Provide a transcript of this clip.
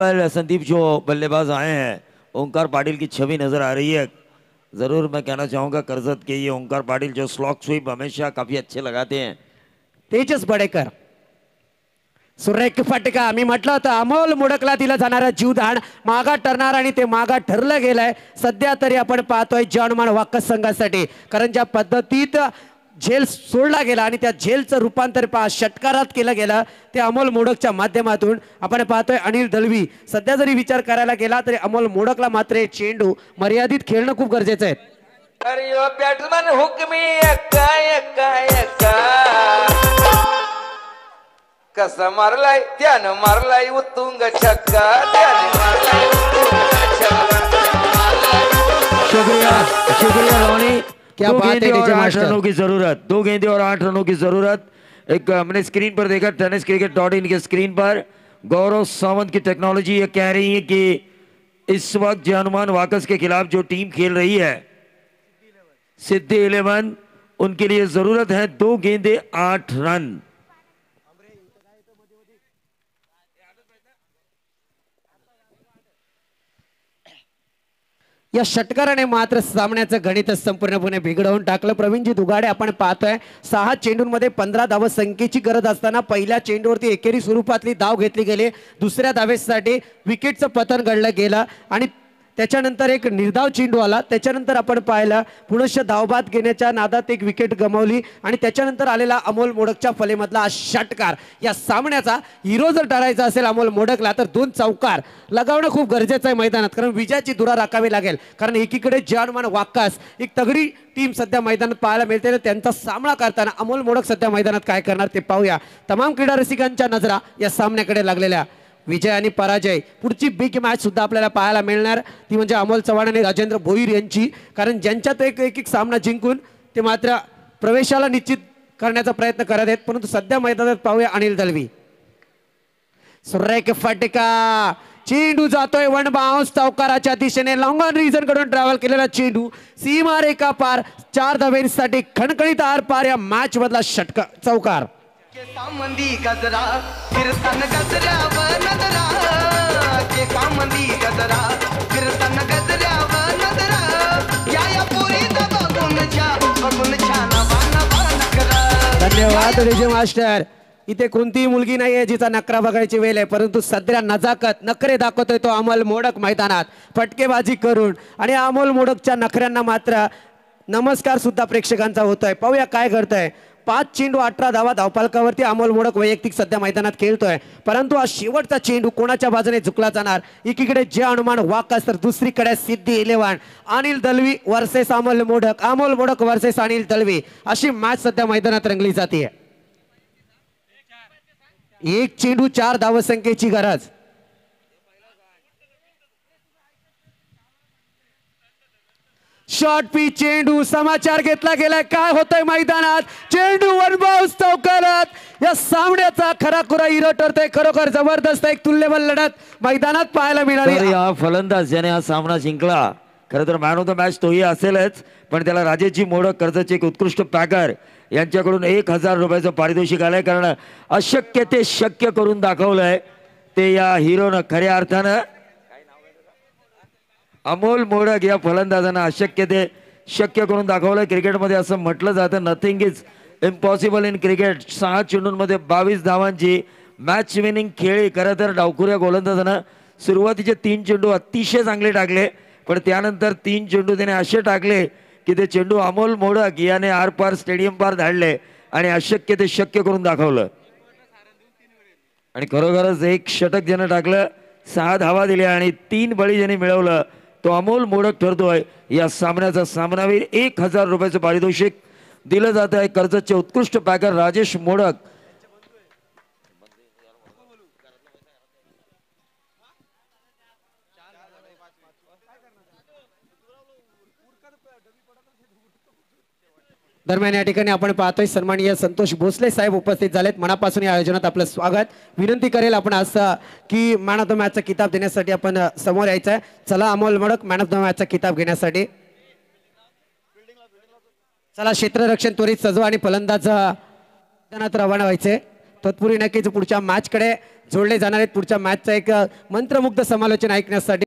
संदीप जो बल्लेबाज आए हैं ओंकार पाटिल की छवि नजर आ रही है। जरूर मैं कहना चाहूंगा कर्जत के ये ओंकार पाटिल जो स्लॉक स्वीप हमेशा काफी अच्छे लगाते हैं। तेजस बडेकर सुरेख फटका मी म्हटलं होतं अमोल मोडकला दिला जाणारा जीवदान मागा ठरणार आणि ते मागा ठरलं गेलंय। सध्या तरी आपण पाहतोय जॉनमान वाक्य संघासाठी, कारण ज्या पद्धतीत झेल सोडला गेला आणि त्या झेलचं रूपांतर षटकारात केलं गेलं ते अमोल मोडकच्या माध्यमातून आपण पाहतोय। अनिल दलवी सध्या जरी विचार करायला गेला तरी अमोल मोडकला मात्र चेंडू मर्यादित खेळणं खूप गरजेचं आहे। अरे यो बॅट्समन हुकमी एक्का एक्का एक्का कसा मारलाय त्यानं मारलाय उत्तुंग छक्का त्याने मारलाय उत्तुंग छक्का। शुक्रिया शुक्रिया रोनी। क्या बात है डीजे मास्टर। 8 रनों की जरूरत, 2 गेंदे और 8 रनों की जरूरत। एक हमने स्क्रीन पर देखा टेनिस क्रिकेट.in के स्क्रीन पर गौरव सावंत की टेक्नोलॉजी ये कह रही है कि इस वक्त जॉनमान वाकस के खिलाफ जो टीम खेल रही है सिद्धि 11 उनके लिए जरूरत है 2 गेंदे 8 रन। या षटकाराने मात्र सामन्याचं गणित संपूर्णपणे बिघडवून टाकलं। प्रवीणजी दुगाडे आपण पाहतोय 6 चेंडूंमध्ये 15 धाव संख्येची गरज असताना पहिल्या चेंडूवरती एकेरी स्वरूपातली धाव घेतली गेली। दुसऱ्या धावेसाठी विकेटचं पतन घडलं गेलं आणि त्याच्यानंतर एक निर्धाव चेंडू आला। त्याच्यानंतर आपण पाहिलं पुनश्च धावबाद घेण्याच्या नादात एक विकेट गमावली आणि त्याच्यानंतर आलेला अमोल मोडकच्या फलेमधला षटकार या सामन्याचा हिरो जर ठरायचा असेल अमोल मोडकला तर 2 चौकार लगावणं खूप गरजेचं आहे मैदानात, कारण विजयाची धुरा राखावी लागेल। कारण एकीकडे जॉनमान वाक्कास एक तगडी टीम सध्या मैदानात पाहायला मिळते, त्यांचा सामना करताना अमोल मोडक सध्या मैदानात काय करणार ते पाहूया। तमाम क्रीडा रसिकांच्या नजरा या सामन्याकडे लागलेल्या। विजय आणि पराजय पुढची बिग मॅच सुद्धा आपल्याला पाहायला मिळणार ती म्हणजे अमोल चव्हाण आणि राजेंद्र भोईर यांची, कारण ज्यांच्यात एक सामना जिंकून ते मात्र प्रवेशाला निश्चित करण्याचा प्रयत्न करत आहेत। परंतु सध्या मैदानात पाहूया अनिल दलवी सुरेख फटका चेंडू जातोय वन बाउंस चौकाराच्या दिशेने लॉंग ऑन रिजन कडून ट्रॅव्हल केलेला चेंडू सीमा रेखा पार 4 धावेंसाठी खणखणीत आर पार या मॅच मधला षटकार चौकार। सामंदी गजरा फिरतान गजऱ्यावर नजरा के सामंदी गजरा फिरतान गजऱ्यावर नजरा या पोरीचा बघून छान नकरा। धन्यवाद डीजे मास्टर। इथे कोणतीही मुलगी नाहीये जिचा नकरा बघायची वेळ आहे, परंतु सध्या नजाकत नखरे दाखवतोय तो अमोल मोडक मैदानात फटकेबाजी करून आणि अमोल मोडकच्या नखऱ्यांना मात्र नमस्कार सुद्धा प्रेक्षकांचा होतोय। पाहूया काय घडतंय। 5 चेंडू 18 धावा धावफलकावरती अमोल मोडक वैयक्तिक सध्या मैदानात खेळतोय, परंतु हा शेवटचा चेंडू कोणाच्या बाजूने झुकला जाणार। एकीकडे जे हनुमान वाकस तर दुसरीकडे सिद्धी 11 अनिल दलवी वर्सेस अमोल मोडक वर्सेस अनिल दलवी अशी मॅच सध्या मैदानात रंगली जाते। एक चेंडू 4 धावसंख्येची गरज। शॉर्ट पी चेंडू समाचार घेतला गेलाय काय होतंय मैदानात। चेंडू वन बाउंस चौकारात या सामन्याचा खराखुरा हिरो ठरतोय। खरोखर जबरदस्त एक तुल्यबल लढत मैदानात पाहायला मिळाली। हा फलंदाज ज्याने हा सामना जिंकला खरं तर मॅन ऑफ द मॅच तोही असेलच, पण त्याला राजेशजी मोडक कर्जतचे एक उत्कृष्ट पॅकर यांच्याकडून 1000 रुपयाचं पारितोषिक आलंय, कारण अशक्य ते शक्य करून दाखवलंय ते या हिरोनं। खऱ्या अर्थानं अमोल मोडक या फलंदाजांना अशक्य ते शक्य करून दाखवलं। क्रिकेटमध्ये असं म्हटलं जातं nothing is impossible in cricket. 6 चेंडूंमध्ये 22 धावांची मॅच विनिंग खेळी। खरं तर डावखुऱ्या गोलंदाजानं सुरुवातीचे 3 चेंडू अतिशय चांगले टाकले, पण त्यानंतर 3 चेंडू त्याने असे टाकले की ते चेंडू अमोल मोडक याने आरपार स्टेडियम पार धाडले आणि अशक्य ते शक्य करून दाखवलं। आणि खरोखरच एक षटक ज्यानं टाकलं 6 धावा दिल्या आणि 3 बळी ज्याने मिळवलं तो अमोल मोडक ठरतोय या सामन्याचा सामनावीर। 1000 रुपयाचं पारितोषिक दिलं जात आहे कर्जतचे उत्कृष्ट पॅकर राजेश मोडक। दरम्यान या ठिकाणी आपण पाहतोय सन्माननीय संतोष भोसले साहेब उपस्थित झालेत। मनापासून या आयोजनात आपलं स्वागत। विनंती करेल आपण असं की मॅन ऑफ द मॅचचा किताब देण्यासाठी आपण समोर यायचं आहे। चला Amol Modak man of the मॅचचा किताब घेण्यासाठी चला। क्षेत्ररक्षण त्वरित सजवा आणि फलंदाज मैदानात रवाना व्हायचे। तत्पूर्वी नक्कीच पुढच्या मॅचकडे जोडले जाणार आहेत. पुढच्या मॅचचा एक मंत्रमुग्ध समालोचन ऐकण्यासाठी